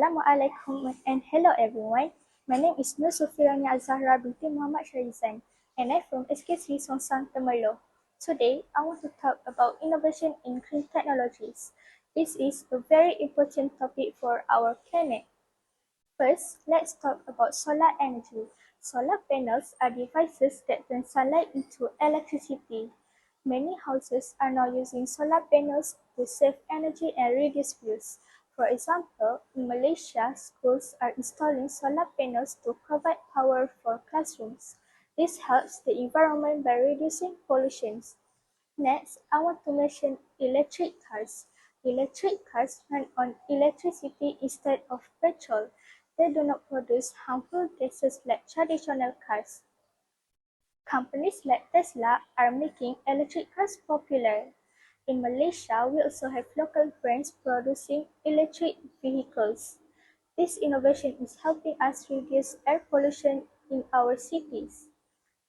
Assalamualaikum and hello everyone. My name is Nur Sufirani Azahra binti Muhammad Syarizan and I'm from SKC Songsang Temerloh. Today, I want to talk about innovation in green technologies. This is a very important topic for our planet. First, let's talk about solar energy. Solar panels are devices that turn sunlight into electricity. Many houses are now using solar panels to save energy and reduce bills. For example, in Malaysia, schools are installing solar panels to provide power for classrooms. This helps the environment by reducing pollution. Next, I want to mention electric cars. Electric cars run on electricity instead of petrol. They do not produce harmful gases like traditional cars. Companies like Tesla are making electric cars popular. In Malaysia, we also have local brands producing electric vehicles. This innovation is helping us reduce air pollution in our cities.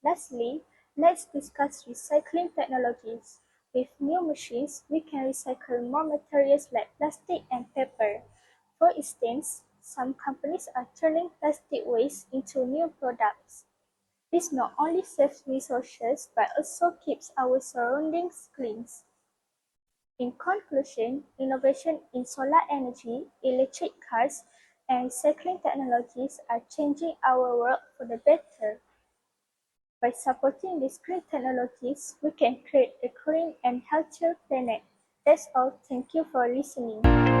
Lastly, let's discuss recycling technologies. With new machines, we can recycle more materials like plastic and paper. For instance, some companies are turning plastic waste into new products. This not only saves resources but also keeps our surroundings clean. In conclusion, innovation in solar energy, electric cars, and recycling technologies are changing our world for the better. By supporting these green technologies, we can create a clean and healthier planet. That's all. Thank you for listening.